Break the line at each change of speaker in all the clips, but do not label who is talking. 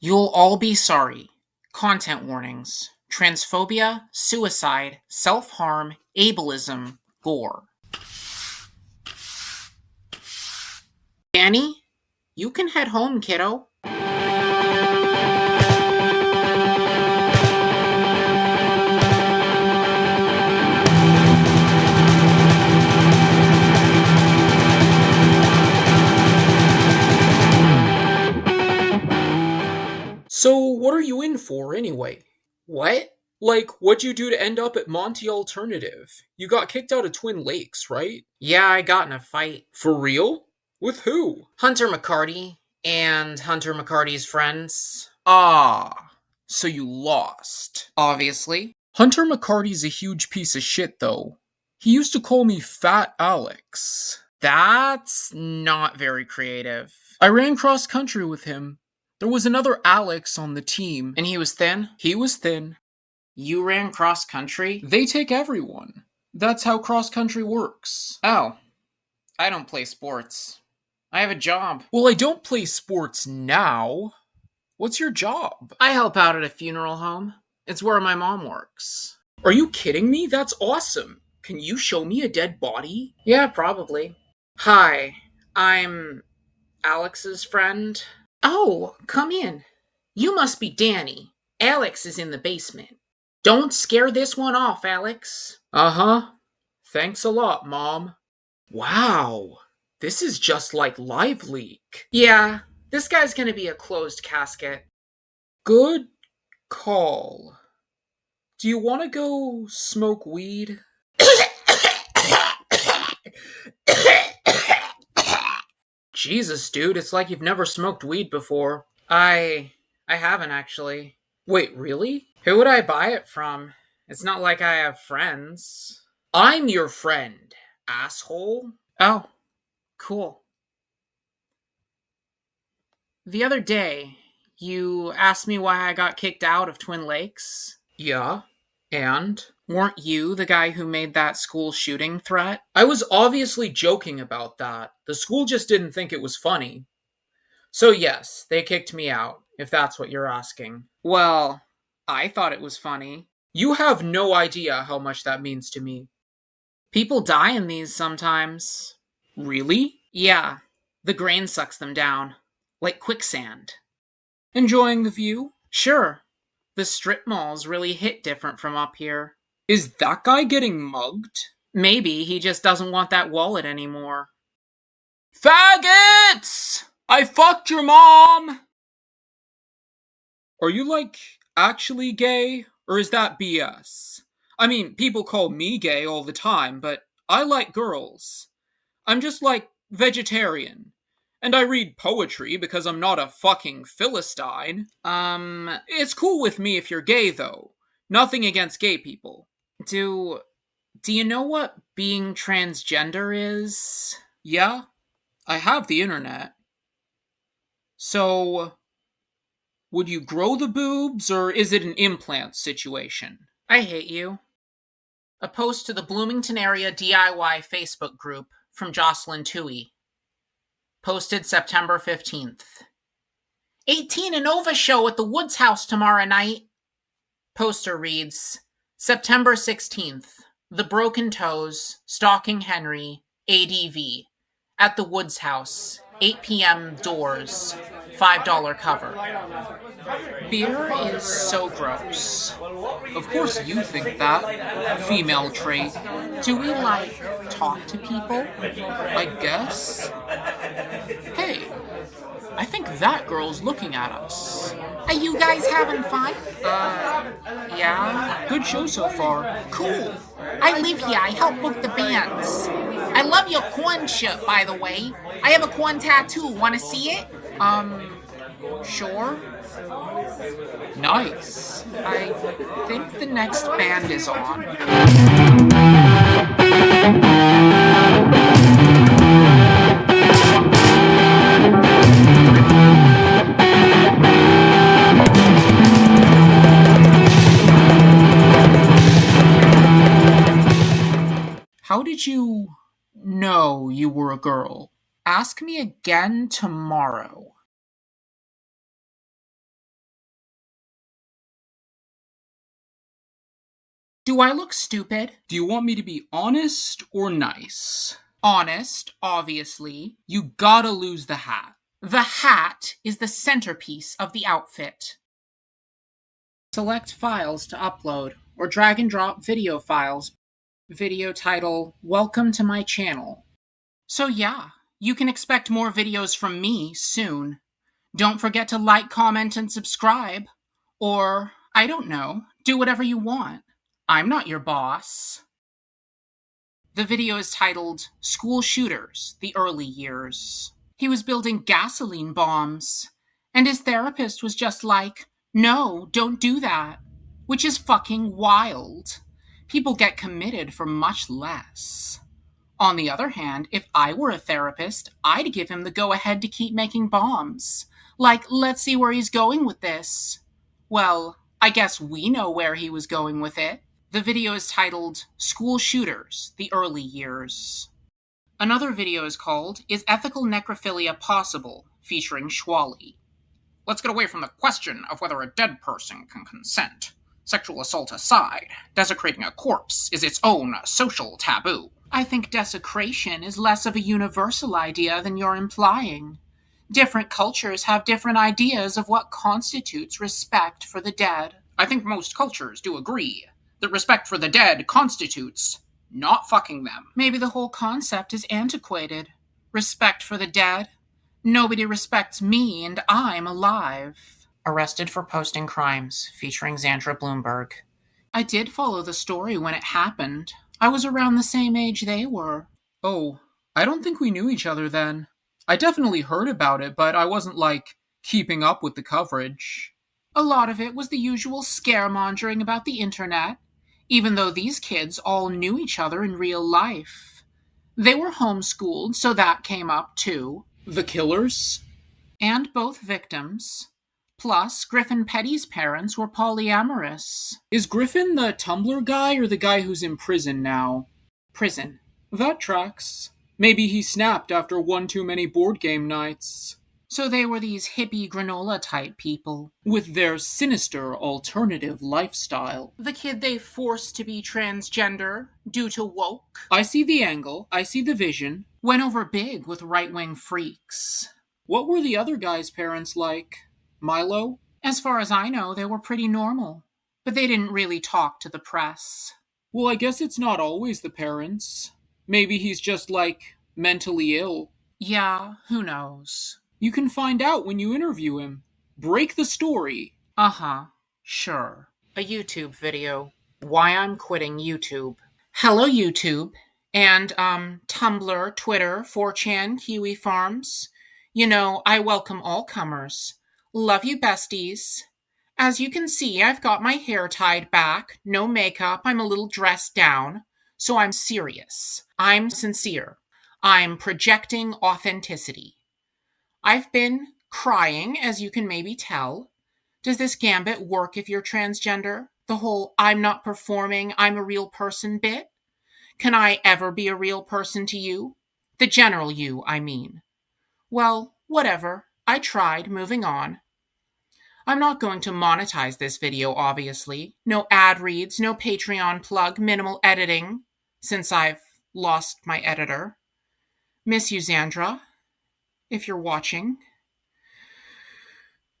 You'll all be sorry. Content warnings. Transphobia, suicide, self-harm, ableism, gore. Danny, you can head home, kiddo.
So, what are you in for anyway?
What?
Like, what'd you do to end up at Monty Alternative? You got kicked out of Twin Lakes, right?
Yeah, I got in a fight.
For real? With who?
Hunter McCarty and Hunter McCarty's friends.
Ah, so you lost.
Obviously.
Hunter McCarty's a huge piece of shit, though. He used to call me Fat Alex.
That's not very creative.
I ran cross country with him. There was another Alex on the team.
And he was thin?
He was thin.
You ran cross country?
They take everyone. That's how cross country works.
Oh, I don't play sports. I have a job.
Well, I don't play sports now. What's your job?
I help out at a funeral home. It's where my mom works.
Are you kidding me? That's awesome. Can you show me a dead body?
Yeah, probably. Hi, I'm Alex's friend. Oh, come in. You must be Danny. Alex is in the basement. Don't scare this one off, Alex.
Uh-huh. Thanks a lot, Mom. Wow. This is just like Live Leak.
Yeah, this guy's gonna be a closed casket.
Good call. Do you want to go smoke weed? Jesus, dude, it's like you've never smoked weed before.
I haven't actually.
Wait, really?
Who would I buy it from? It's not like I have friends.
I'm your friend, asshole.
Oh, cool. The other day, you asked me why I got kicked out of Twin Lakes.
Yeah, and?
Weren't you the guy who made that school shooting threat?
I was obviously joking about that. The school just didn't think it was funny. So yes, they kicked me out, if that's what you're asking.
Well, I thought it was funny.
You have no idea how much that means to me.
People die in these sometimes.
Really?
Yeah, the grain sucks them down. Like quicksand.
Enjoying the view?
Sure. The strip malls really hit different from up here.
Is that guy getting mugged?
Maybe he just doesn't want that wallet anymore.
Faggots! I fucked your mom! Are you, like, actually gay? Or is that BS? I mean, people call me gay all the time, but I like girls. I'm just, like, vegetarian. And I read poetry because I'm not a fucking Philistine. It's cool with me if you're gay, though. Nothing against gay people.
Do you know what being transgender is?
Yeah, I have the internet. So, would you grow the boobs, or is it an implant situation?
I hate you. A post to the Bloomington area DIY Facebook group from Jocelyn Toohey. Posted September 15th. 18 and over show at the Woods House tomorrow night. Poster reads, September 16th. The Broken Toes, Stalking Henry, ADV. At the Woods House. 8 p.m. doors. $5 cover. Beer is so gross.
Of course you think that. Female trait.
Do we, talk to people?
I guess. Hey, I think that girl's looking at us.
Are you guys having fun?
Yeah. Good show so far. Cool.
I live here. I help book the bands. I love your corn shirt, by the way. I have a corn tattoo. Want to see it?
Sure. Nice.
I think the next band is on.
How did you know you were a girl?
Ask me again tomorrow. Do I look stupid?
Do you want me to be honest or nice?
Honest, obviously.
You gotta lose the hat.
The hat is the centerpiece of the outfit. Select files to upload, or drag and drop video files. Video title, Welcome to my channel. So yeah, you can expect more videos from me soon. Don't forget to like, comment, and subscribe. Or, I don't know, do whatever you want. I'm not your boss. The video is titled, School Shooters, the Early Years. He was building gasoline bombs, and his therapist was just like, no, don't do that, which is fucking wild. People get committed for much less. On the other hand, if I were a therapist, I'd give him the go-ahead to keep making bombs. Like, let's see where he's going with this. Well, I guess we know where he was going with it. The video is titled, School Shooters, the Early Years. Another video is called, Is Ethical Necrophilia Possible? Featuring Schwally. Let's get away from the question of whether a dead person can consent. Sexual assault aside, desecrating a corpse is its own social taboo. I think desecration is less of a universal idea than you're implying. Different cultures have different ideas of what constitutes respect for the dead. I think most cultures do agree that respect for the dead constitutes not fucking them. Maybe the whole concept is antiquated. Respect for the dead. Nobody respects me and I'm alive. Arrested for posting crimes, featuring Xandra Bloomberg. I did follow the story when it happened. I was around the same age they were.
Oh, I don't think we knew each other then. I definitely heard about it, but I wasn't, keeping up with the coverage.
A lot of it was the usual scaremongering about the internet, even though these kids all knew each other in real life. They were homeschooled, so that came up too.
The killers?
And both victims. Plus, Griffin Petty's parents were polyamorous.
Is Griffin the Tumblr guy or the guy who's in prison now?
Prison.
That tracks. Maybe he snapped after one too many board game nights.
So they were these hippie granola-type people.
With their sinister alternative lifestyle.
The kid they forced to be transgender due to woke.
I see the angle. I see the vision.
Went over big with right-wing freaks.
What were the other guys' parents like? Milo?
As far as I know, they were pretty normal. But they didn't really talk to the press.
Well, I guess it's not always the parents. Maybe he's just, mentally ill.
Yeah, who knows?
You can find out when you interview him. Break the story.
Uh-huh, sure. A YouTube video. Why I'm quitting YouTube. Hello, YouTube. And, Tumblr, Twitter, 4chan, Kiwi Farms. You know, I welcome all comers. Love you, besties. As you can see, I've got my hair tied back, no makeup, I'm a little dressed down. So I'm serious. I'm sincere. I'm projecting authenticity. I've been crying, as you can maybe tell. Does this gambit work if you're transgender? The whole I'm not performing, I'm a real person bit? Can I ever be a real person to you? The general you, I mean. Well, whatever. I tried, moving on. I'm not going to monetize this video, obviously. No ad reads, no Patreon plug, minimal editing, since I've lost my editor. Miss you, Xandra, if you're watching.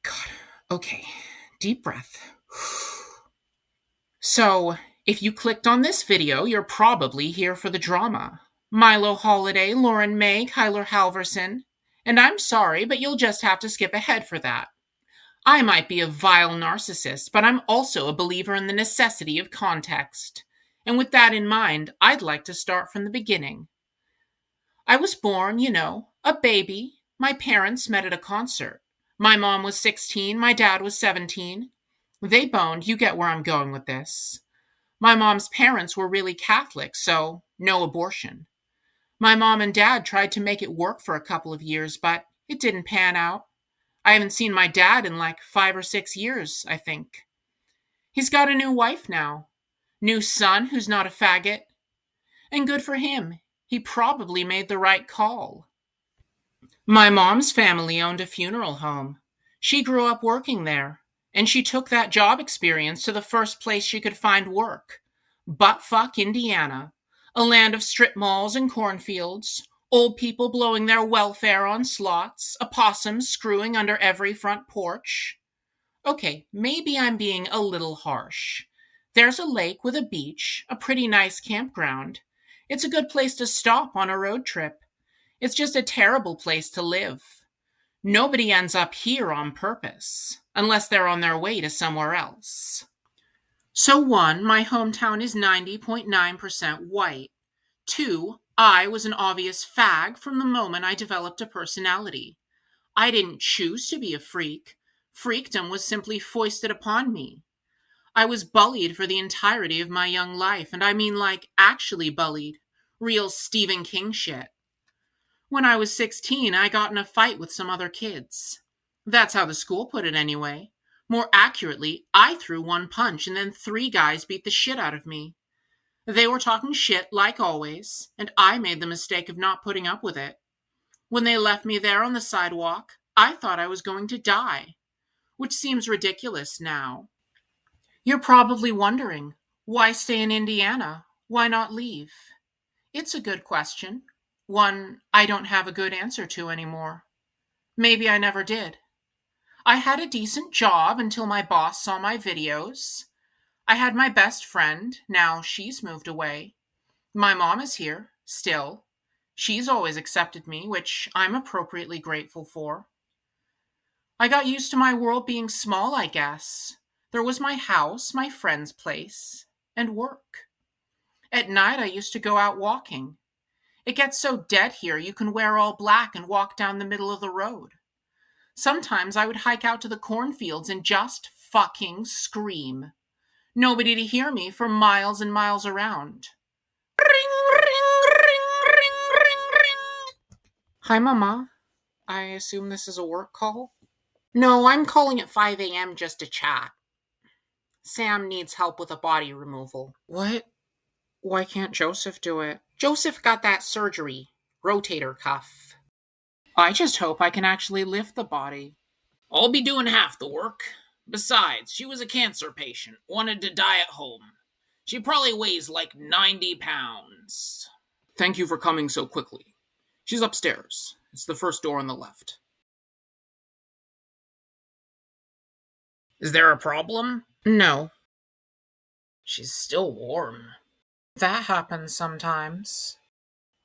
God, okay, deep breath. So, if you clicked on this video, you're probably here for the drama. Milo Holiday, Lauren May, Kyler Halverson. And I'm sorry, but you'll just have to skip ahead for that. I might be a vile narcissist, but I'm also a believer in the necessity of context. And with that in mind, I'd like to start from the beginning. I was born, a baby. My parents met at a concert. My mom was 16, my dad was 17. They boned, you get where I'm going with this. My mom's parents were really Catholic, so no abortion. My mom and dad tried to make it work for a couple of years, but it didn't pan out. I haven't seen my dad in 5 or 6 years, I think. He's got a new wife now. New son who's not a faggot. And good for him. He probably made the right call. My mom's family owned a funeral home. She grew up working there, and she took that job experience to the first place she could find work. Buttfuck Indiana, a land of strip malls and cornfields, old people blowing their welfare on slots, opossums screwing under every front porch. Okay, maybe I'm being a little harsh. There's a lake with a beach, a pretty nice campground. It's a good place to stop on a road trip. It's just a terrible place to live. Nobody ends up here on purpose, unless they're on their way to somewhere else. So 1, my hometown is 90.9% white. 2, I was an obvious fag from the moment I developed a personality. I didn't choose to be a freak. Freakdom was simply foisted upon me. I was bullied for the entirety of my young life, and I mean like actually bullied. Real Stephen King shit. When I was 16, I got in a fight with some other kids. That's how the school put it anyway. More accurately, I threw one punch and then 3 guys beat the shit out of me. They were talking shit like always, and I made the mistake of not putting up with it. When they left me there on the sidewalk, I thought I was going to die, which seems ridiculous now. You're probably wondering, why stay in Indiana? Why not leave? It's a good question. One I don't have a good answer to anymore. Maybe I never did. I had a decent job until my boss saw my videos. I had my best friend, now she's moved away. My mom is here, still. She's always accepted me, which I'm appropriately grateful for. I got used to my world being small, I guess. There was my house, my friend's place, and work. At night, I used to go out walking. It gets so dead here, you can wear all black and walk down the middle of the road. Sometimes I would hike out to the cornfields and just fucking scream. Nobody to hear me for miles and miles around. Ring, ring, ring, ring, ring, ring. Hi, Mama. I assume this is a work call? No, I'm calling at 5 a.m. just to chat. Sam needs help with a body removal. What? Why can't Joseph do it? Joseph got that surgery. Rotator cuff. I just hope I can actually lift the body. I'll be doing half the work. Besides, she was a cancer patient, wanted to die at home. She probably weighs like 90 pounds. Thank you for coming so quickly. She's upstairs. It's the first door on the left. Is there a problem? No. She's still warm. That happens sometimes.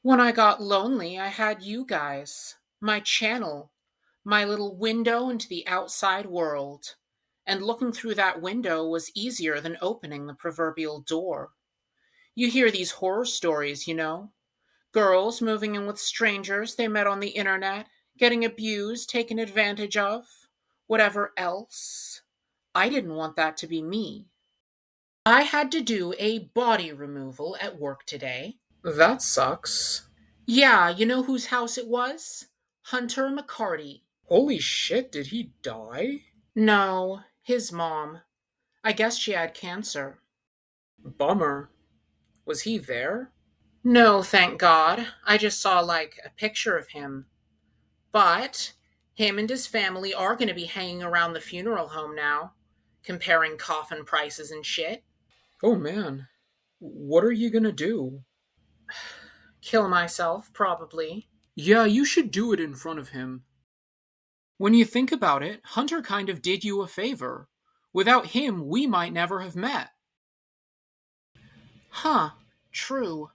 When I got lonely, I had you guys. My channel. My little window into the outside world. And looking through that window was easier than opening the proverbial door. You hear these horror stories, you know. Girls moving in with strangers they met on the internet, getting abused, taken advantage of, whatever else. I didn't want that to be me. I had to do a body removal at work today. That sucks. Yeah, you know whose house it was? Hunter McCarty. Holy shit, did he die? No, his mom. I guess she had cancer. Bummer. Was he there? No, thank God. I just saw, a picture of him. But him and his family are going to be hanging around the funeral home now, comparing coffin prices and shit. Oh man, what are you gonna do? Kill myself, probably. Yeah, you should do it in front of him. When you think about it, Hunter kind of did you a favor. Without him, we might never have met. Huh, true.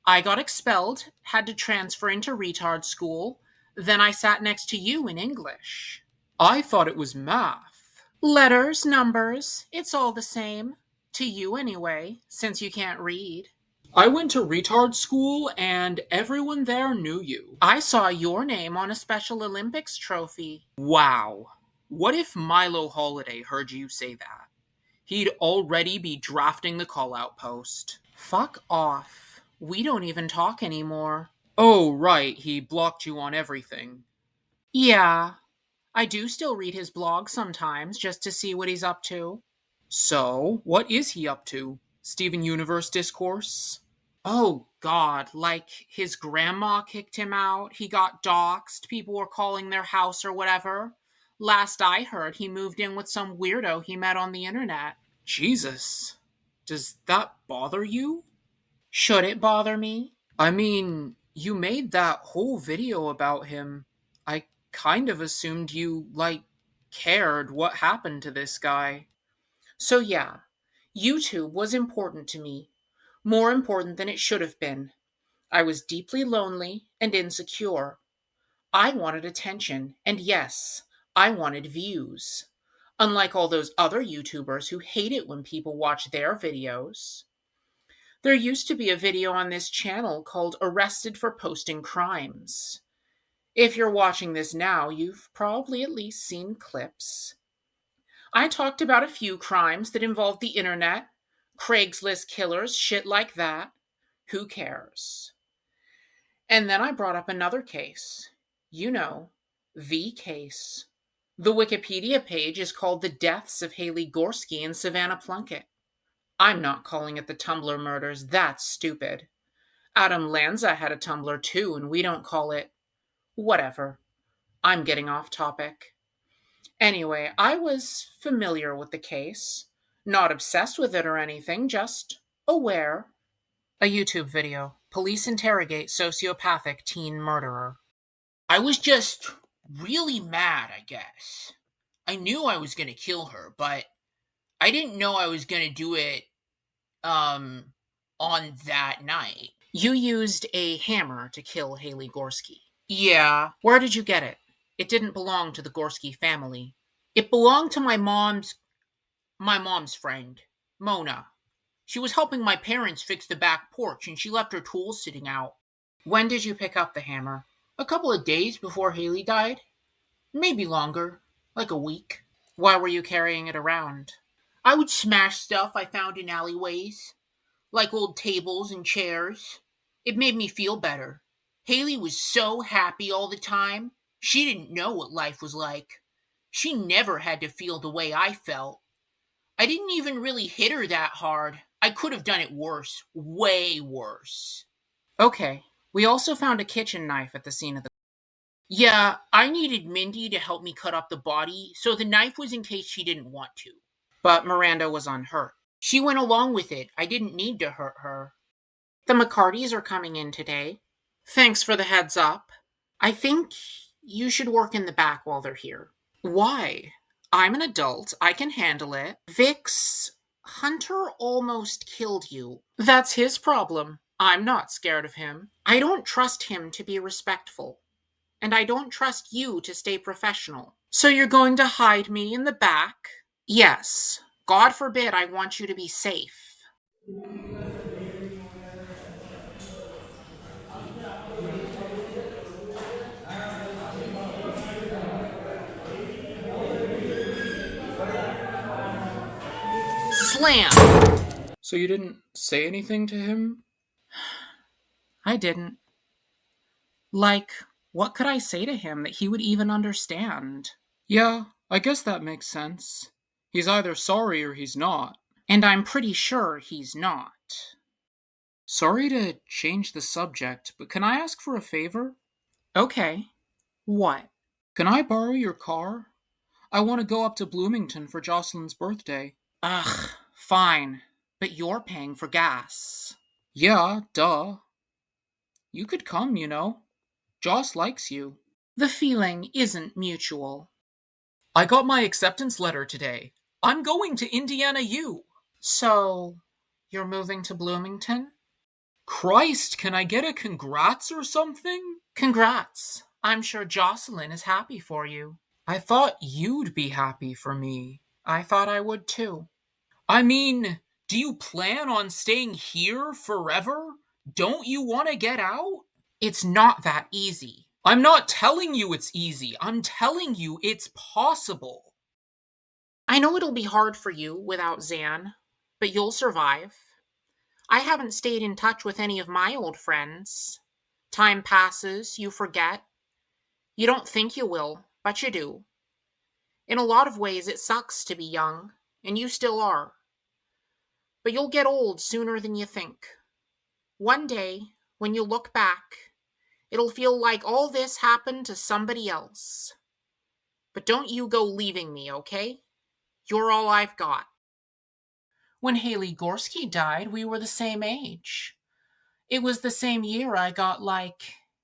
I got expelled, had to transfer into retard school, then I sat next to you in English. I thought it was math. Letters, numbers, it's all the same. To you anyway, since you can't read. I went to retard school and everyone there knew you. I saw your name on a Special Olympics trophy. Wow. What if Milo Holiday heard you say that? He'd already be drafting the call-out post. Fuck off. We don't even talk anymore. Oh, right, he blocked you on everything. Yeah. I do still read his blog sometimes just to see what he's up to. So, what is he up to? Steven Universe discourse? Oh god, his grandma kicked him out, he got doxxed, people were calling their house or whatever. Last I heard, he moved in with some weirdo he met on the internet. Jesus.
Does that bother you?
Should it bother me?
I mean, you made that whole video about him. I kind of assumed you, cared what happened to this guy.
So, yeah, YouTube was important to me, more important than it should have been. I was deeply lonely and insecure. I wanted attention, and yes, I wanted views. Unlike all those other YouTubers who hate it when people watch their videos. There used to be a video on this channel called Arrested for Posting Crimes. If you're watching this now, you've probably at least seen clips. I talked about a few crimes that involved the internet, Craigslist killers, shit like that. Who cares? And then I brought up another case. You know, the case. The Wikipedia page is called The Deaths of Haley Gorski and Savannah Plunkett. I'm not calling it the Tumblr murders, that's stupid. Adam Lanza had a Tumblr too, and we don't call it. Whatever. I'm getting off topic. Anyway, I was familiar with the case. Not obsessed with it or anything, just aware. A YouTube video. Police interrogate sociopathic teen murderer. I was just really mad, I guess. I knew I was going to kill her, but I didn't know I was going to do it on that night. You used a hammer to kill Haley Gorski. Yeah. Where did you get it? It didn't belong to the Gorski family. It belonged to my mom's friend, Mona. She was helping my parents fix the back porch and she left her tools sitting out. When did you pick up the hammer? A couple of days before Haley died. Maybe longer, like a week. Why were you carrying it around? I would smash stuff I found in alleyways, like old tables and chairs. It made me feel better. Haley was so happy all the time. She didn't know what life was like. She never had to feel the way I felt. I didn't even really hit her that hard. I could have done it worse. Way worse. Okay. We also found a kitchen knife at the scene of the... Yeah, I needed Mindy to help me cut up the body, so the knife was in case she didn't want to. But Miranda was unhurt. She went along with it. I didn't need to hurt her. The McCartys are coming in today. Thanks for the heads up. I think you should work in the back while they're here. Why? I'm an adult. I can handle it. Vix, Hunter almost killed you. That's his problem. I'm not scared of him. I don't trust him to be respectful. And I don't trust you to stay professional. So you're going to hide me in the back? Yes. God forbid I want you to be safe. Slam!
So you didn't say anything to him?
I didn't. What could I say to him that he would even understand?
Yeah, I guess that makes sense. He's either sorry or he's not.
And I'm pretty sure he's not.
Sorry to change the subject, but can I ask for a favor?
Okay. What?
Can I borrow your car? I want to go up to Bloomington for Jocelyn's birthday.
Ugh, fine. But you're paying for gas.
Yeah, duh. You could come, you know. Joss likes you.
The feeling isn't mutual.
I got my acceptance letter today. I'm going to Indiana U.
So, you're moving to Bloomington?
Christ, can I get a congrats or something?
Congrats. I'm sure Jocelyn is happy for you.
I thought you'd be happy for me.
I thought I would too.
I mean, do you plan on staying here forever? Don't you want to get out?
It's not that easy.
I'm not telling you it's easy. I'm telling you it's possible.
I know it'll be hard for you without Zan, but you'll survive. I haven't stayed in touch with any of my old friends. Time passes, you forget. You don't think you will, but you do. In a lot of ways, it sucks to be young, and you still are. But you'll get old sooner than you think. One day, when you look back, it'll feel like all this happened to somebody else. But don't you go leaving me, okay? You're all I've got. When Haley Gorski died, we were the same age. It was the same year I got,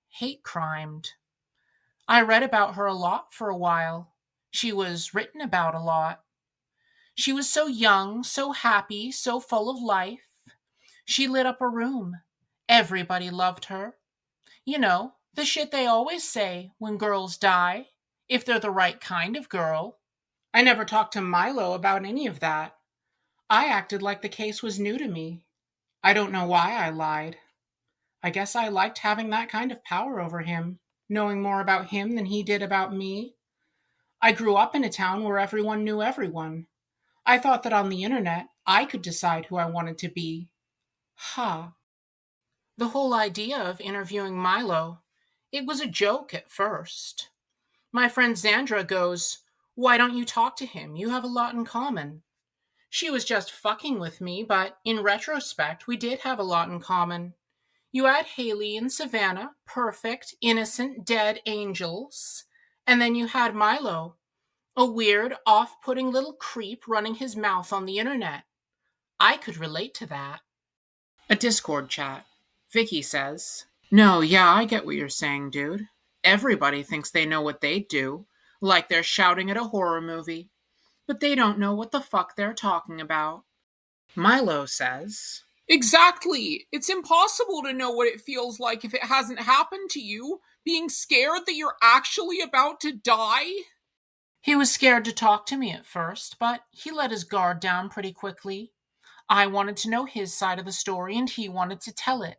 hate crimed. I read about her a lot for a while. She was written about a lot. She was so young, so happy, so full of life. She lit up a room. Everybody loved her. You know, the shit they always say when girls die, if they're the right kind of girl. I never talked to Milo about any of that. I acted like the case was new to me. I don't know why I lied. I guess I liked having that kind of power over him, knowing more about him than he did about me. I grew up in a town where everyone knew everyone. I thought that on the internet, I could decide who I wanted to be. Ha. The whole idea of interviewing Milo, it was a joke at first. My friend Xandra goes, "Why don't you talk to him? You have a lot in common." She was just fucking with me, but in retrospect, we did have a lot in common. You had Haley and Savannah, perfect, innocent, dead angels. And then you had Milo, a weird, off-putting little creep running his mouth on the internet. I could relate to that. A Discord chat. Vicky says, "No, yeah, I get what you're saying, dude. Everybody thinks they know what they'd do, like they're shouting at a horror movie. But they don't know what the fuck they're talking about." Milo says,
Exactly! It's impossible to know what it feels like if it hasn't happened to you, being scared that you're actually about to die.
He was scared to talk to me at first, but he let his guard down pretty quickly. I wanted to know his side of the story, and he wanted to tell it.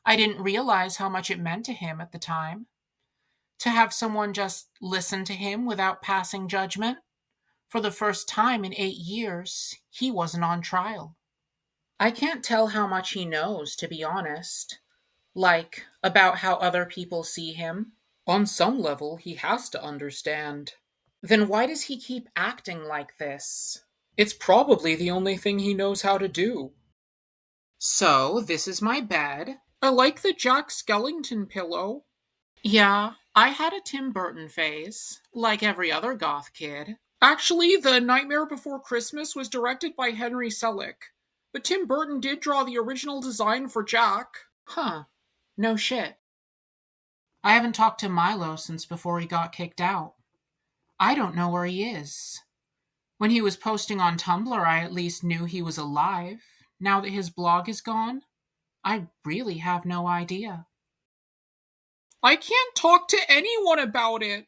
I didn't realize how much it meant to him at the time. To have someone just listen to him without passing judgment. For the first time in 8 years, he wasn't on trial. I can't tell how much he knows, to be honest. About how other people see him. On some level, he has to understand. Then why does he keep acting like this?
It's probably the only thing he knows how to do.
So, this is my bed.
I like the Jack Skellington pillow.
Yeah, I had a Tim Burton phase, like every other goth kid.
Actually, The Nightmare Before Christmas was directed by Henry Selick, but Tim Burton did draw the original design for Jack.
Huh. No shit. I haven't talked to Milo since before he got kicked out. I don't know where he is. When he was posting on Tumblr, I at least knew he was alive. Now that his blog is gone, I really have no idea.
I can't talk to anyone about it.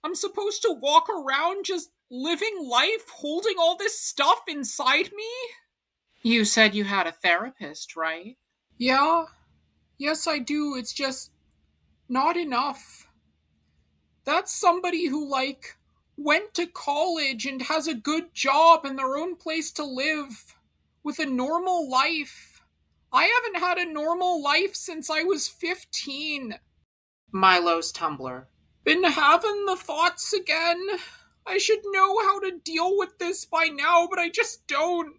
I'm supposed to walk around just living life, holding all this stuff inside me?
You said you had a therapist, right?
Yeah. Yes, I do. It's just not enough. That's somebody who, went to college and has a good job and their own place to live with a normal life. I haven't had a normal life since I was 15.
Milo's Tumblr.
Been having the thoughts again. I should know how to deal with this by now, but I just don't.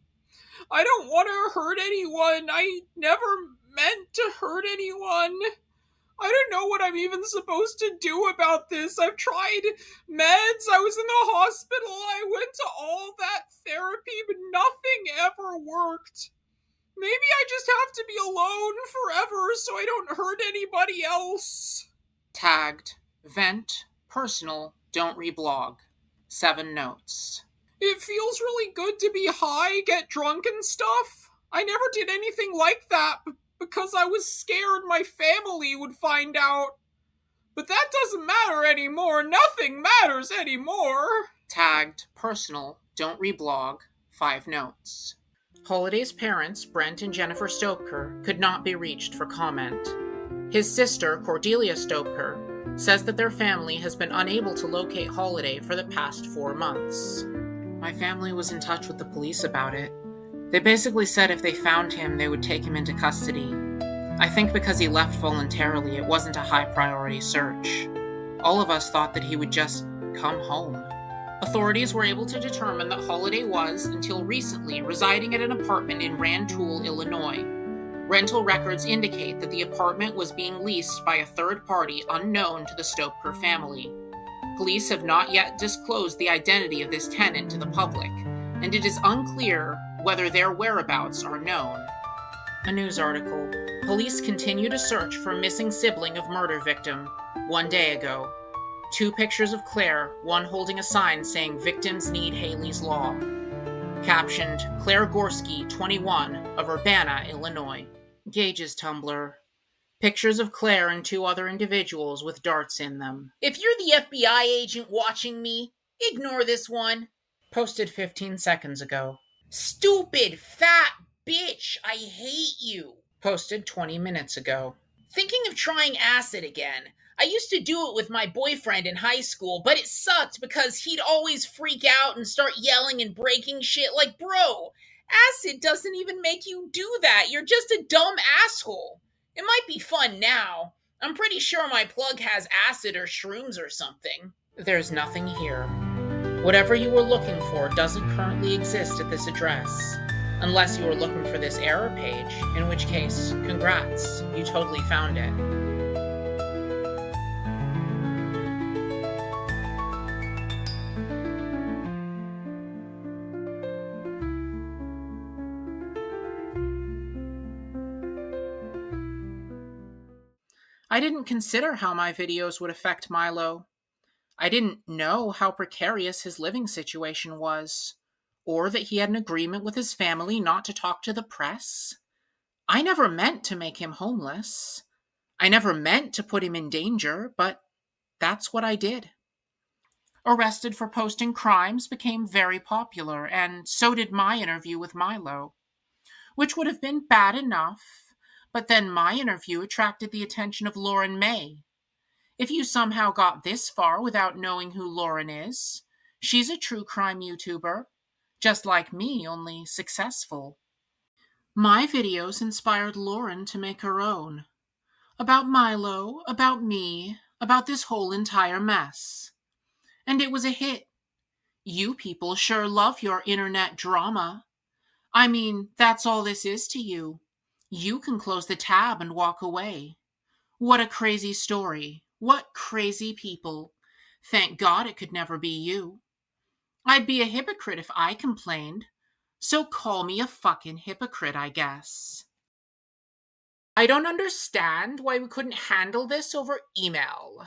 I don't want to hurt anyone. I never meant to hurt anyone. I don't know what I'm even supposed to do about this. I've tried meds. I was in the hospital. I went to all that therapy, but nothing ever worked. Maybe I just have to be alone forever so I don't hurt anybody else.
Tagged. Vent. Personal. Don't reblog. 7 notes.
It feels really good to be high, get drunk and stuff. I never did anything like that because I was scared my family would find out. But that doesn't matter anymore. Nothing matters anymore.
Tagged. Personal. Don't reblog. 5 notes. Holiday's parents, Brent and Jennifer Stoker, could not be reached for comment. His sister, Cordelia Stoker, says that their family has been unable to locate Holiday for the past 4 months. My family was in touch with the police about it. They basically said if they found him, they would take him into custody. I think because he left voluntarily, it wasn't a high-priority search. All of us thought that he would just come home. Authorities were able to determine that Holiday was, until recently, residing at an apartment in Rantoul, Illinois. Rental records indicate that the apartment was being leased by a third party unknown to the Stoker family. Police have not yet disclosed the identity of this tenant to the public, and it is unclear whether their whereabouts are known. A news article. Police continue to search for missing sibling of murder victim 1 day ago. 2 pictures of Claire, one holding a sign saying victims need Haley's Law. Captioned, Claire Gorski, 21, of Urbana, Illinois. Gage's Tumblr. Pictures of Claire and 2 other individuals with darts in them. If you're the FBI agent watching me, ignore this one. Posted 15 seconds ago. Stupid, fat bitch, I hate you. Posted 20 minutes ago. Thinking of trying acid again. I used to do it with my boyfriend in high school, but it sucked because he'd always freak out and start yelling and breaking shit. Like, bro, acid doesn't even make you do that. You're just a dumb asshole. It might be fun now. I'm pretty sure my plug has acid or shrooms or something. There's nothing here. Whatever you were looking for doesn't currently exist at this address. Unless you were looking for this error page, in which case, congrats, you totally found it. I didn't consider how my videos would affect Milo. I didn't know how precarious his living situation was, or that he had an agreement with his family not to talk to the press. I never meant to make him homeless. I never meant to put him in danger, but that's what I did. Arrested for posting crimes became very popular, and so did my interview with Milo, which would have been bad enough, but then my interview attracted the attention of Lauren May. If you somehow got this far without knowing who Lauren is, she's a true crime YouTuber, just like me, only successful. My videos inspired Lauren to make her own. About Milo, about me, about this whole entire mess. And it was a hit. You people sure love your internet drama. I mean, that's all this is to you. You can close the tab and walk away. What a crazy story. What crazy people. Thank God it could never be you. I'd be a hypocrite if I complained. So call me a fucking hypocrite, I guess. I don't understand why we couldn't handle this over email.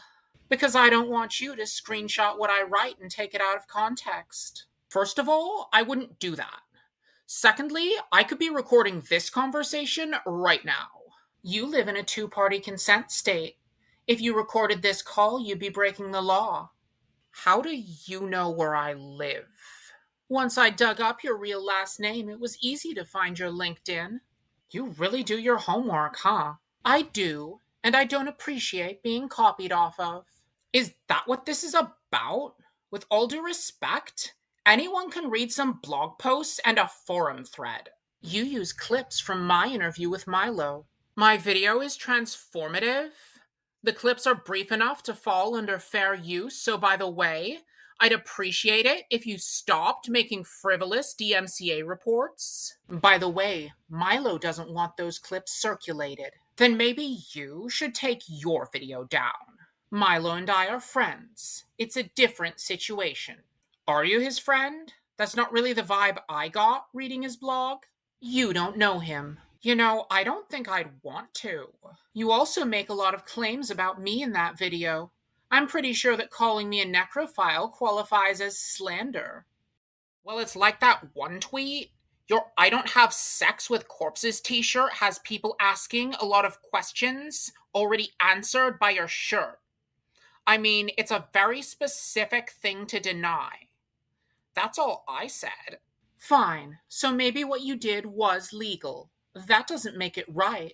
Because I don't want you to screenshot what I write and take it out of context. First of all, I wouldn't do that. Secondly, I could be recording this conversation right now. You live in a 2-party consent state. If you recorded this call, you'd be breaking the law. How do you know where I live? Once I dug up your real last name, it was easy to find your LinkedIn. You really do your homework, huh? I do, and I don't appreciate being copied off of. Is that what this is about? With all due respect, anyone can read some blog posts and a forum thread. You use clips from my interview with Milo. My video is transformative. The clips are brief enough to fall under fair use, so by the way, I'd appreciate it if you stopped making frivolous DMCA reports. By the way, Milo doesn't want those clips circulated. Then maybe you should take your video down. Milo and I are friends. It's a different situation. Are you his friend? That's not really the vibe I got reading his blog. You don't know him. You know, I don't think I'd want to. You also make a lot of claims about me in that video. I'm pretty sure that calling me a necrophile qualifies as slander. Well, it's like that one tweet. Your I don't have sex with corpses t-shirt has people asking a lot of questions already answered by your shirt. I mean, it's a very specific thing to deny. That's all I said. Fine, so maybe what you did was legal. That doesn't make it right.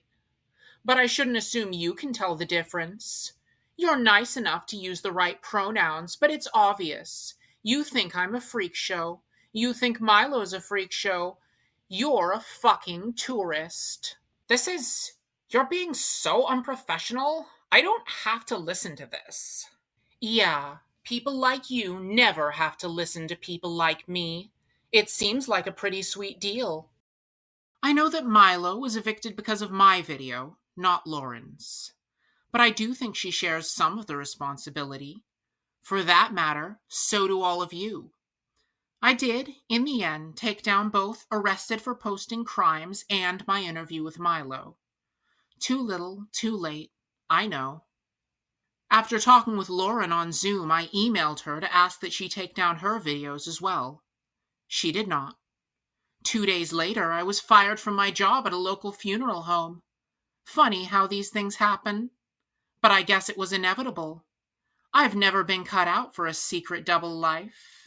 But I shouldn't assume you can tell the difference. You're nice enough to use the right pronouns, but it's obvious. You think I'm a freak show. You think Milo's a freak show. You're a fucking tourist. You're being so unprofessional. I don't have to listen to this. Yeah, people like you never have to listen to people like me. It seems like a pretty sweet deal. I know that Milo was evicted because of my video, not Lauren's. But I do think she shares some of the responsibility. For that matter, so do all of you. I did, in the end, take down both arrested for posting crimes and my interview with Milo. Too little, too late. I know. After talking with Lauren on Zoom, I emailed her to ask that she take down her videos as well. She did not. 2 days later, I was fired from my job at a local funeral home. Funny how these things happen. But I guess it was inevitable. I've never been cut out for a secret double life.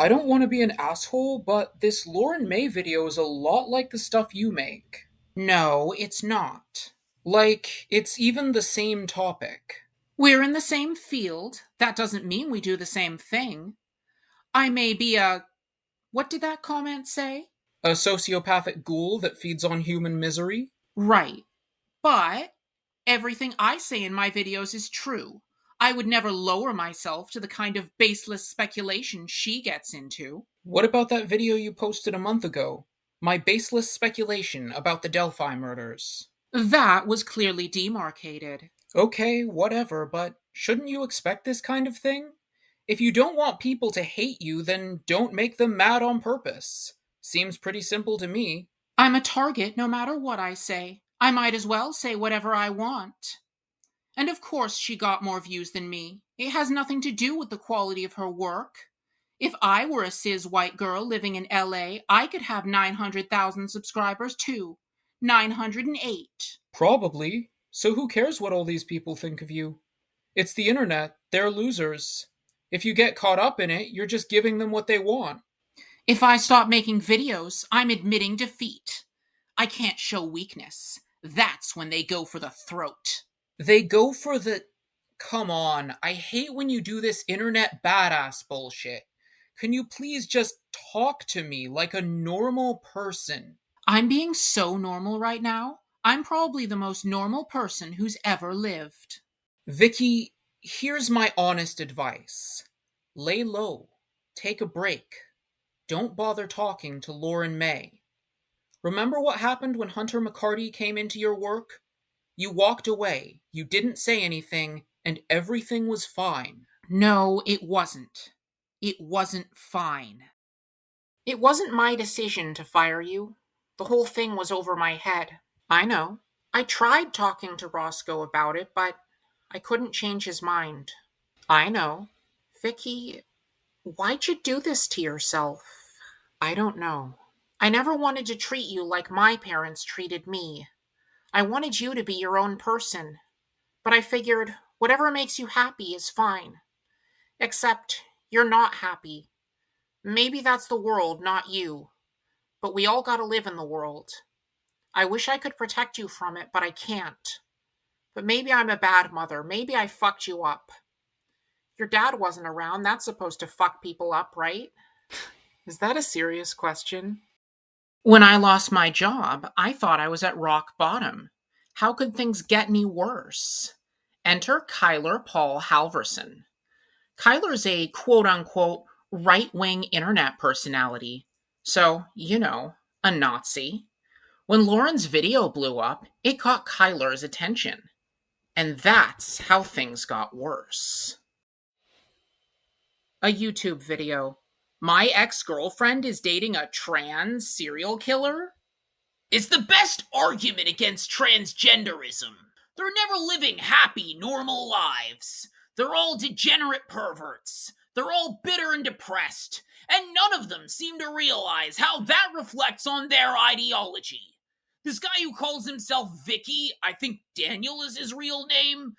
I don't want to be an asshole, but this Lauren May video is a lot like the stuff you make.
No, it's not.
Like, it's even the same topic.
We're in the same field. That doesn't mean we do the same thing. I may be a... What did that comment say?
A sociopathic ghoul that feeds on human misery?
Right. But everything I say in my videos is true. I would never lower myself to the kind of baseless speculation she gets into.
What about that video you posted a month ago? My baseless speculation about the Delphi murders.
That was clearly demarcated.
Okay, whatever, but shouldn't you expect this kind of thing? If you don't want people to hate you, then don't make them mad on purpose. Seems pretty simple to me.
I'm a target no matter what I say. I might as well say whatever I want. And of course she got more views than me. It has nothing to do with the quality of her work. If I were a cis white girl living in LA, I could have 900,000 subscribers too. 908.
Probably. So who cares what all these people think of you? It's the internet. They're losers. If you get caught up in it, you're just giving them what they want.
If I stop making videos, I'm admitting defeat. I can't show weakness. That's when they go for the throat.
They go for the... Come on, I hate when you do this internet badass bullshit. Can you please just talk to me like a normal person?
I'm being so normal right now. I'm probably the most normal person who's ever lived.
Vicky, here's my honest advice. Lay low. Take a break. Don't bother talking to Lauren May. Remember what happened when Hunter McCarty came into your work? You walked away, you didn't say anything, and everything was fine.
No, it wasn't. It wasn't fine. It wasn't my decision to fire you. The whole thing was over my head. I know. I tried talking to Roscoe about it, but I couldn't change his mind. I know. Vicky, why'd you do this to yourself? I don't know. I never wanted to treat you like my parents treated me. I wanted you to be your own person. But I figured whatever makes you happy is fine. Except you're not happy. Maybe that's the world, not you. But we all gotta live in the world. I wish I could protect you from it, but I can't. But maybe I'm a bad mother. Maybe I fucked you up. Your dad wasn't around. That's supposed to fuck people up, right? Is that a serious question? When I lost my job, I thought I was at rock bottom. How could things get any worse? Enter Kyler Paul Halverson. Kyler's a quote-unquote right-wing internet personality. So, a Nazi. When Lauren's video blew up, it caught Kyler's attention. And that's how things got worse. A YouTube video. My ex-girlfriend is dating a trans serial killer? It's the best argument against transgenderism. They're never living happy, normal lives. They're all degenerate perverts. They're all bitter and depressed. And none of them seem to realize how that reflects on their ideology. This guy who calls himself Vicky, I think Daniel is his real name,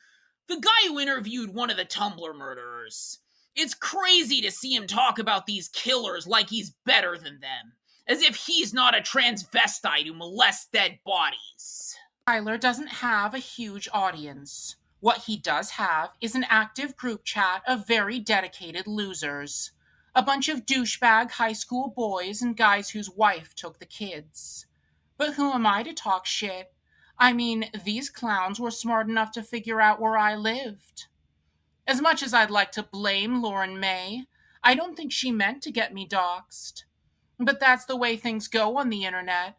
the guy who interviewed one of the Tumblr murderers. It's crazy to see him talk about these killers like he's better than them, as if he's not a transvestite who molests dead bodies. Tyler doesn't have a huge audience. What he does have is an active group chat of very dedicated losers. A bunch of douchebag high school boys and guys whose wife took the kids. But who am I to talk shit? I mean, these clowns were smart enough to figure out where I lived. As much as I'd like to blame Lauren May, I don't think she meant to get me doxxed. But that's the way things go on the internet.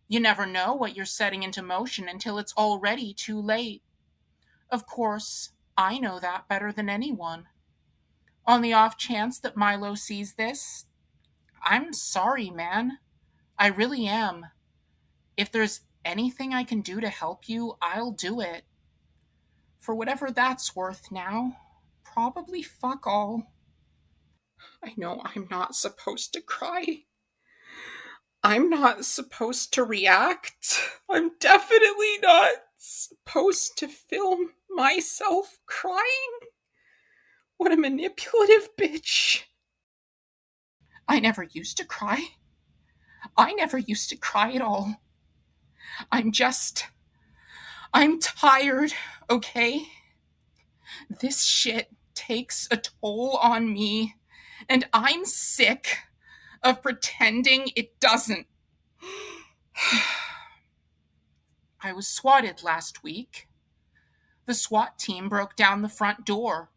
You never know what you're setting into motion until it's already too late. Of course, I know that better than anyone. On the off chance that Milo sees this, I'm sorry, man. I really am. If there's anything I can do to help you, I'll do it. For whatever that's worth now, probably fuck all.
I know I'm not supposed to cry. I'm not supposed to react. I'm definitely not supposed to film myself crying. What a manipulative bitch.
I never used to cry. I never used to cry at all. I'm tired, okay? This shit takes a toll on me, and I'm sick of pretending it doesn't. I was swatted last week. The SWAT team broke down the front door,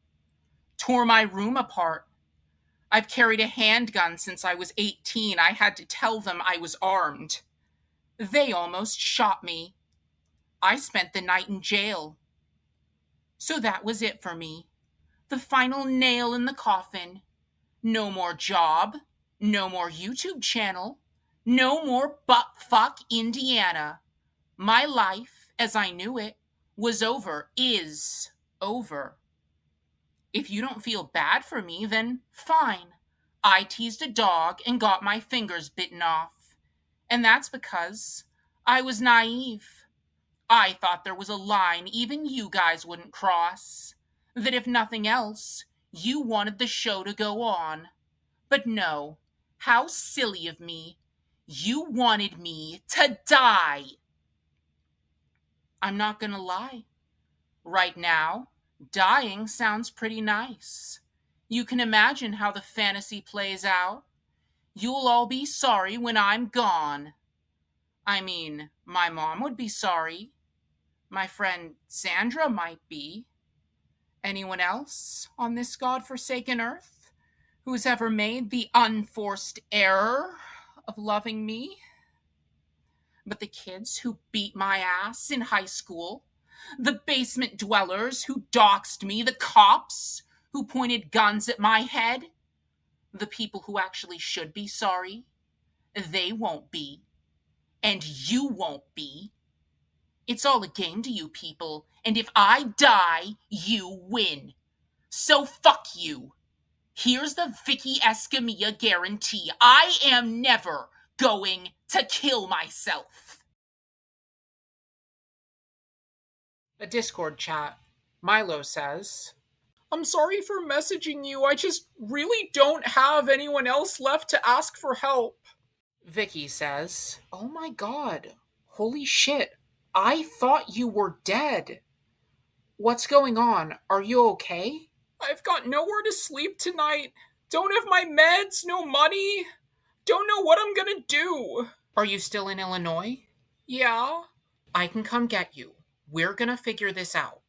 tore my room apart. I've carried a handgun since I was 18. I had to tell them I was armed. They almost shot me. I spent the night in jail. So that was it for me. The final nail in the coffin. No more job. No more YouTube channel. No more buttfuck Indiana. My life, as I knew it, was over, is over. If you don't feel bad for me, then fine. I teased a dog and got my fingers bitten off. And that's because I was naive. I thought there was a line even you guys wouldn't cross. That if nothing else, you wanted the show to go on. But no, how silly of me. You wanted me to die. I'm not gonna lie. Right now, dying sounds pretty nice. You can imagine how the fantasy plays out. You'll all be sorry when I'm gone. I mean, my mom would be sorry. My friend Sandra might be. Anyone else on this godforsaken earth who's ever made the unforced error of loving me? But the kids who beat my ass in high school, the basement dwellers who doxed me, the cops who pointed guns at my head, the people who actually should be sorry, they won't be. And you won't be. It's all a game to you people, and if I die, you win. So fuck you. Here's the Vicky Escamilla guarantee. I am never going to kill myself. A Discord chat. Milo says,
I'm sorry for messaging you. I just really don't have anyone else left to ask for help.
Vicky says, oh my god, holy shit, I thought you were dead. What's going on? Are you okay?
I've got nowhere to sleep tonight. Don't have my meds, no money. Don't know what I'm gonna do.
Are you still in Illinois?
Yeah.
I can come get you. We're gonna figure this out.